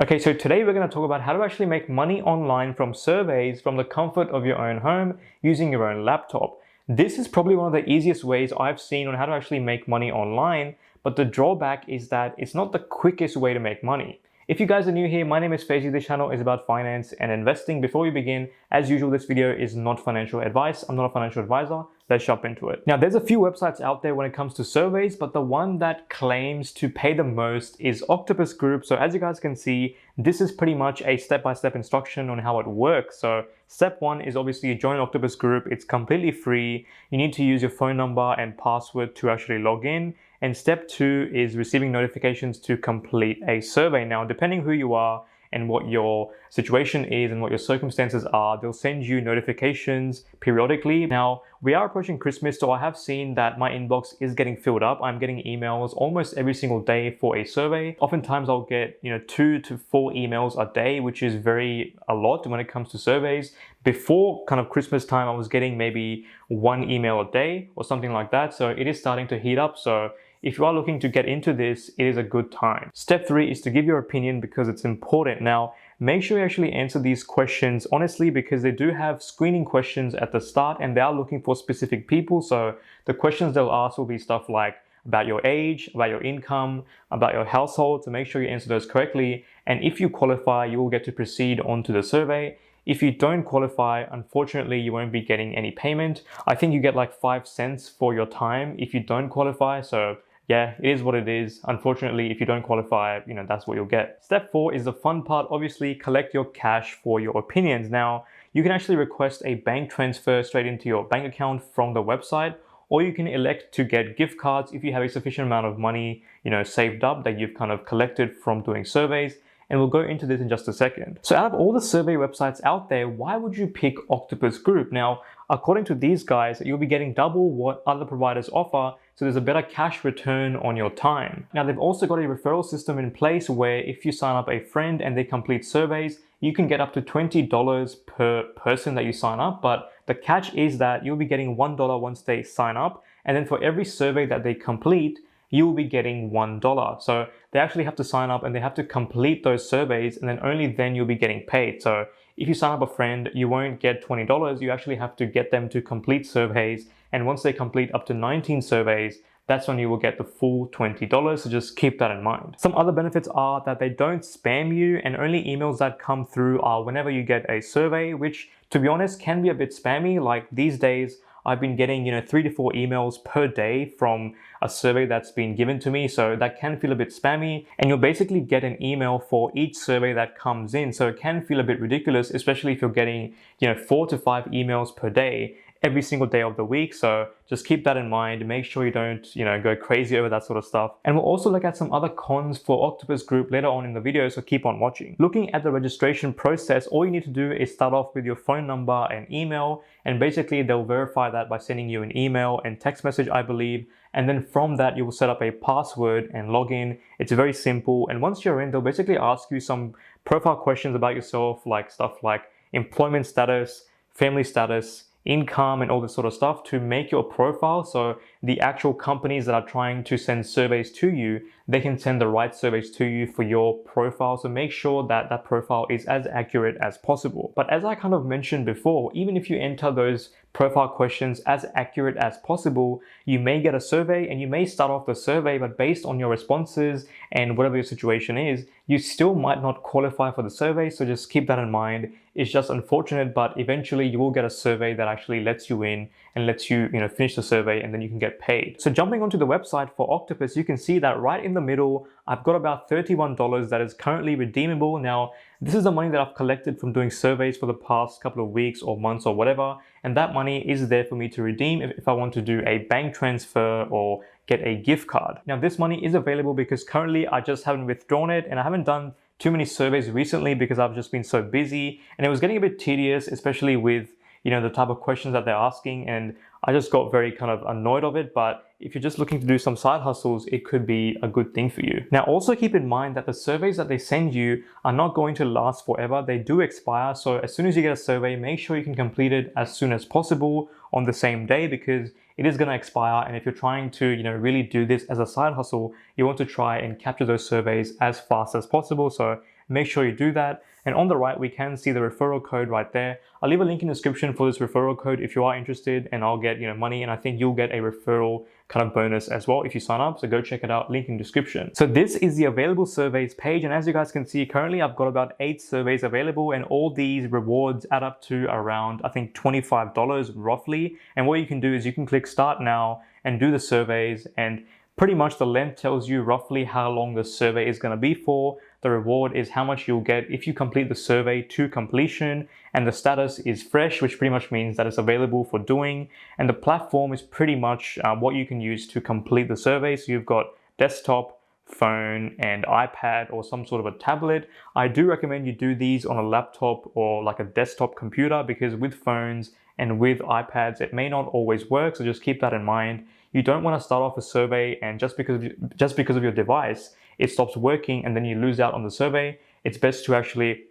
Okay, so today we're going to talk about how to actually make money online from surveys from the comfort of your own home using your own laptop. This is probably one of the easiest ways I've seen on how to actually make money online, but the drawback is that it's not the quickest way to make money. If you guys are new here, my name is Faizy. This channel is about finance and investing. Before we begin, as usual, this video is not financial advice. I'm not a financial advisor. Let's jump into it. Now, there's a few websites out there when it comes to surveys, but the one that claims to pay the most is Octopus Group. So as you guys can see, this is pretty much a step-by-step instruction on how it works. So step one is obviously join Octopus Group. It's completely free. You need to use your phone number and password to actually log in. And step two is receiving notifications to complete a survey. Now, depending who you are and what your situation is and what your circumstances are, they'll send you notifications periodically. Now, we are approaching Christmas, so I have seen that my inbox is getting filled up. I'm getting emails almost every single day for a survey. Oftentimes I'll get 2 to 4 emails a day, which is a lot when it comes to surveys. Before kind of Christmas time, I was getting maybe 1 email a day or something like that. So it is starting to heat up. So if you are looking to get into this, it is a good time. Step 3 is to give your opinion because it's important. Now, make sure you actually answer these questions honestly because they do have screening questions at the start and they are looking for specific people. So the questions they'll ask will be stuff like about your age, about your income, about your household. So make sure you answer those correctly. And if you qualify, you will get to proceed onto the survey. If you don't qualify, unfortunately, you won't be getting any payment. I think you get like 5 cents for your time if you don't qualify. So yeah, it is what it is. Unfortunately, if you don't qualify, that's what you'll get. Step 4 is the fun part. Obviously, collect your cash for your opinions. Now, you can actually request a bank transfer straight into your bank account from the website, or you can elect to get gift cards if you have a sufficient amount of money, saved up that you've kind of collected from doing surveys. And we'll go into this in just a second. So out of all the survey websites out there, why would you pick Octopus Group? Now, according to these guys, you'll be getting double what other providers offer, so there's a better cash return on your time. Now, they've also got a referral system in place where if you sign up a friend and they complete surveys, you can get up to $20 per person that you sign up. But the catch is that you'll be getting $1 once they sign up. And then for every survey that they complete, you will be getting $1. So they actually have to sign up and they have to complete those surveys, and then only then you'll be getting paid. So if you sign up a friend, you won't get $20. You actually have to get them to complete surveys. And once they complete up to 19 surveys, that's when you will get the full $20. So just keep that in mind. Some other benefits are that they don't spam you, and only emails that come through are whenever you get a survey, which to be honest can be a bit spammy. Like these days, I've been getting 3 to 4 emails per day from a survey that's been given to me, so that can feel a bit spammy, and you'll basically get an email for each survey that comes in. So it can feel a bit ridiculous, especially if you're getting 4 to 5 emails per day every single day of the week. So just keep that in mind. Make sure you don't, go crazy over that sort of stuff. And we'll also look at some other cons for Octopus Group later on in the video, so keep on watching. Looking at the registration process, all you need to do is start off with your phone number and email, and basically they'll verify that by sending you an email and text message, I believe. And then from that, you will set up a password and log in. It's very simple. And once you're in, they'll basically ask you some profile questions about yourself, like stuff like employment status, family status, income, and all this sort of stuff to make your profile. So the actual companies that are trying to send surveys to you, they can send the right surveys to you for your profile. So make sure that that profile is as accurate as possible. But as I kind of mentioned before, even if you enter those profile questions as accurate as possible, you may get a survey and you may start off the survey, but based on your responses and whatever your situation is, you still might not qualify for the survey. So just keep that in mind. It's just unfortunate, but eventually you will get a survey that actually lets you in and lets you, finish the survey, and then you can get paid. So jumping onto the website for Octopus, you can see that right in the middle, I've got about $31 that is currently redeemable. Now, this is the money that I've collected from doing surveys for the past couple of weeks or months or whatever. And that money is there for me to redeem if I want to do a bank transfer or get a gift card. Now, this money is available because currently I just haven't withdrawn it, and I haven't done too many surveys recently because I've just been so busy, and it was getting a bit tedious, especially with the type of questions that they're asking, and I just got very kind of annoyed of it. But if you're just looking to do some side hustles, it could be a good thing for you. Now, also keep in mind that the surveys that they send you are not going to last forever. They do expire. So as soon as you get a survey, make sure you can complete it as soon as possible on the same day, because it is going to expire. And if you're trying to, really do this as a side hustle, you want to try and capture those surveys as fast as possible. So make sure you do that. And on the right, we can see the referral code right there. I'll leave a link in the description for this referral code if you are interested, and I'll get money, and I think you'll get a referral kind of bonus as well if you sign up. So go check it out, link in the description. So this is the available surveys page, and as you guys can see, currently I've got about 8 surveys available, and all these rewards add up to around, I think, $25 roughly. And what you can do is you can click start now and do the surveys, and pretty much the length tells you roughly how long the survey is going to be for. The reward is how much you'll get if you complete the survey to completion, and the status is fresh, which pretty much means that it's available for doing. And the platform is pretty much what you can use to complete the survey. So you've got desktop, phone, and iPad, or some sort of a tablet. I do recommend you do these on a laptop or like a desktop computer, because with phones and with iPads, it may not always work. So just keep that in mind. You don't want to start off a survey and just because of your device, it stops working and then you lose out on the survey. It's best to actually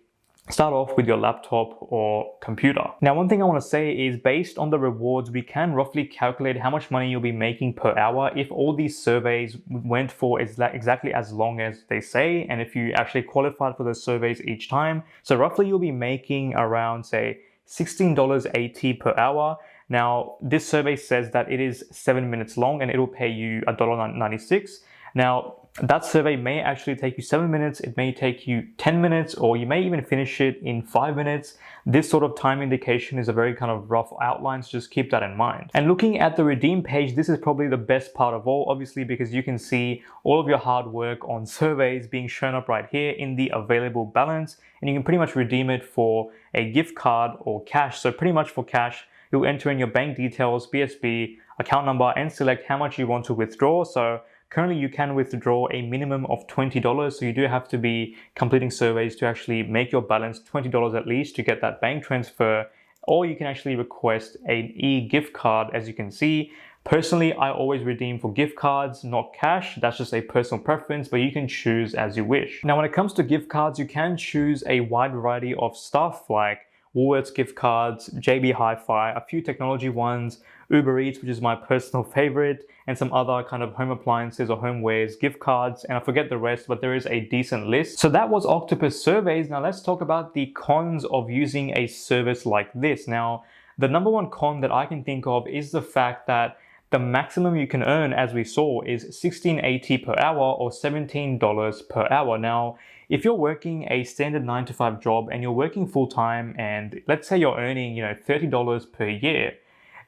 start off with your laptop or computer. Now, one thing I want to say is, based on the rewards, we can roughly calculate how much money you'll be making per hour if all these surveys went for exactly as long as they say, and if you actually qualified for those surveys each time. So roughly you'll be making around, say, $16.80 per hour. Now, this survey says that it is 7 minutes long and it'll pay you $1.96. Now, that survey may actually take you 7 minutes, it may take you 10 minutes, or you may even finish it in 5 minutes. This sort of time indication is a very kind of rough outline, so just keep that in mind. And looking at the redeem page, this is probably the best part of all, obviously, because you can see all of your hard work on surveys being shown up right here in the available balance, and you can pretty much redeem it for a gift card or cash. So pretty much for cash, you'll enter in your bank details, BSB, account number, and select how much you want to withdraw. So currently you can withdraw a minimum of $20. So you do have to be completing surveys to actually make your balance $20 at least to get that bank transfer. Or you can actually request an e-gift card, as you can see. Personally, I always redeem for gift cards, not cash. That's just a personal preference, but you can choose as you wish. Now, when it comes to gift cards, you can choose a wide variety of stuff like Woolworths gift cards, JB Hi-Fi, a few technology ones, Uber Eats, which is my personal favorite, and some other kind of home appliances or homewares gift cards, and I forget the rest, but there is a decent list. So that was Octopus Surveys. Now let's talk about the cons of using a service like this. Now, the number one con that I can think of is the fact that the maximum you can earn, as we saw, is $16.80 per hour or $17 per hour. Now, if you're working a standard 9-to-5 job and you're working full-time, and let's say you're earning, $30 per year,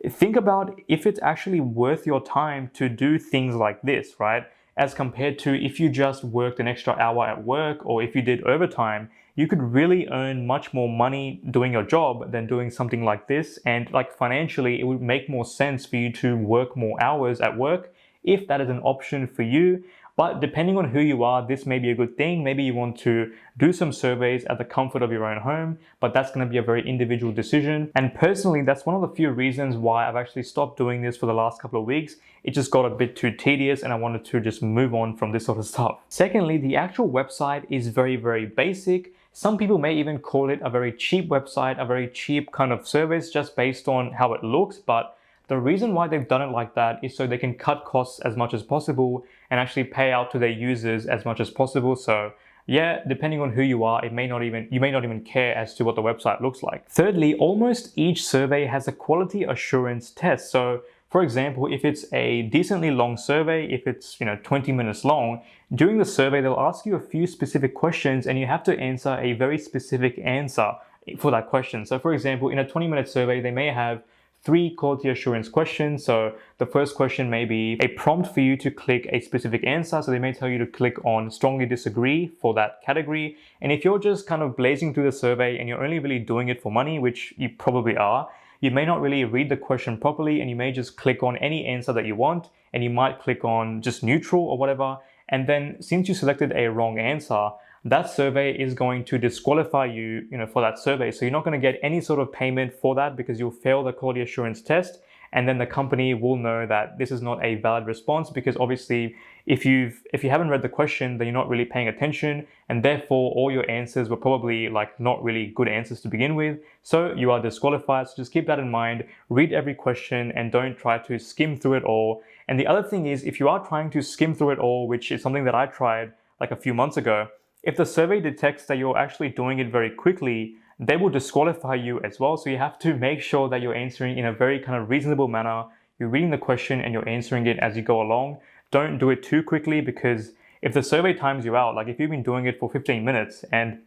think about if it's actually worth your time to do things like this, right? As compared to if you just worked an extra hour at work, or if you did overtime, you could really earn much more money doing your job than doing something like this. And like financially, it would make more sense for you to work more hours at work if that is an option for you. But depending on who you are, this may be a good thing. Maybe you want to do some surveys at the comfort of your own home, but that's going to be a very individual decision. And personally, that's one of the few reasons why I've actually stopped doing this for the last couple of weeks. It just got a bit too tedious and I wanted to just move on from this sort of stuff. Secondly, the actual website is very, very basic. Some people may even call it a very cheap website, a very cheap kind of service just based on how it looks. But the reason why they've done it like that is so they can cut costs as much as possible and actually pay out to their users as much as possible. So yeah, depending on who you are, you may not even care as to what the website looks like. Thirdly, almost each survey has a quality assurance test. So for example, if it's a decently long survey, if it's 20 minutes long, during the survey they'll ask you a few specific questions and you have to answer a very specific answer for that question. So for example, in a 20-minute survey, they may have 3 quality assurance questions. So the first question may be a prompt for you to click a specific answer. So they may tell you to click on strongly disagree for that category. And if you're just kind of blazing through the survey and you're only really doing it for money, which you probably are, you may not really read the question properly and you may just click on any answer that you want, and you might click on just neutral or whatever. And then since you selected a wrong answer, that survey is going to disqualify you, for that survey. So you're not going to get any sort of payment for that because you'll fail the quality assurance test. And then the company will know that this is not a valid response, because obviously if you haven't read the question, then you're not really paying attention, and therefore all your answers were probably like not really good answers to begin with. So you are disqualified. So just keep that in mind. Read every question and don't try to skim through it all. And the other thing is, if you are trying to skim through it all, which is something that I tried like a few months ago, if the survey detects that you're actually doing it very quickly, they will disqualify you as well. So you have to make sure that you're answering in a very kind of reasonable manner. You're reading the question and you're answering it as you go along. Don't do it too quickly, because if the survey times you out, like if you've been doing it for 15 minutes and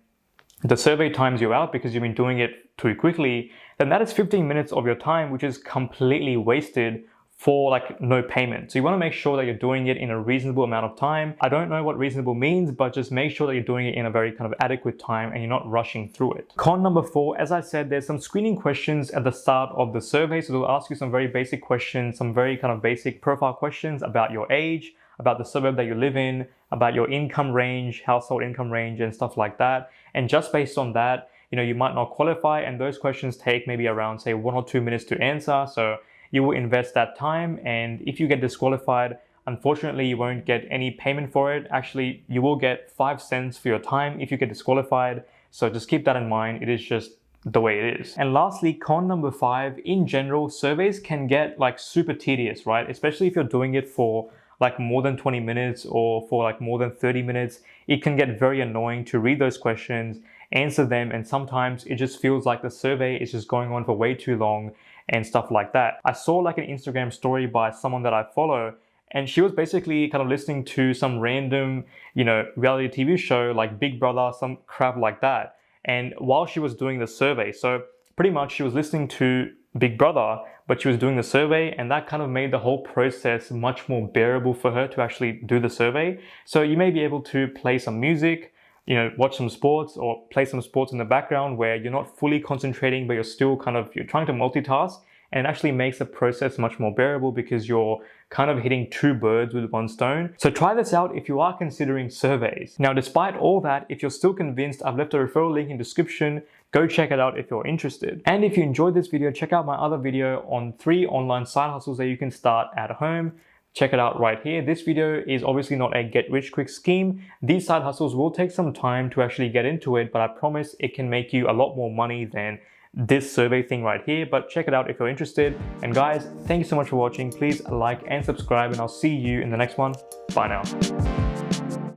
the survey times you out because you've been doing it too quickly, then that is 15 minutes of your time, which is completely wasted for like no payment. So you want to make sure that you're doing it in a reasonable amount of time. I don't know what reasonable means, but just make sure that you're doing it in a very kind of adequate time and you're not rushing through it. Con number 4, as I said, there's some screening questions at the start of the survey. So they'll ask you some very basic questions, some very kind of basic profile questions about your age, about the suburb that you live in, about your income range, household income range, and stuff like that. And just based on that, you might not qualify, and those questions take maybe around, say, 1 or 2 minutes to answer. So you will invest that time, and if you get disqualified, unfortunately, you won't get any payment for it. Actually, you will get 5 cents for your time if you get disqualified. So just keep that in mind. It is just the way it is. And lastly, con number 5, in general, surveys can get like super tedious, right? Especially if you're doing it for like more than 20 minutes or for like more than 30 minutes, it can get very annoying to read those questions, answer them, and sometimes it just feels like the survey is just going on for way too long and stuff like that. I saw like an Instagram story by someone that I follow, and she was basically kind of listening to some random, reality TV show like Big Brother, some crap like that. And while she was doing the survey, so pretty much she was listening to Big Brother, but she was doing the survey, and that kind of made the whole process much more bearable for her to actually do the survey. So you may be able to play some music, watch some sports, or play some sports in the background where you're not fully concentrating, but you're trying to multitask, and it actually makes the process much more bearable because you're kind of hitting 2 birds with 1 stone. So try this out if you are considering surveys. Now, despite all that, if you're still convinced, I've left a referral link in the description. Go check it out if you're interested. And if you enjoyed this video, check out my other video on 3 online side hustles that you can start at home. Check it out right here. This video is obviously not a get-rich-quick scheme. These side hustles will take some time to actually get into it, but I promise it can make you a lot more money than this survey thing right here. But check it out if you're interested. And guys, thank you so much for watching. Please like and subscribe, and I'll see you in the next one. Bye now.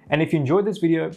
And if you enjoyed this video,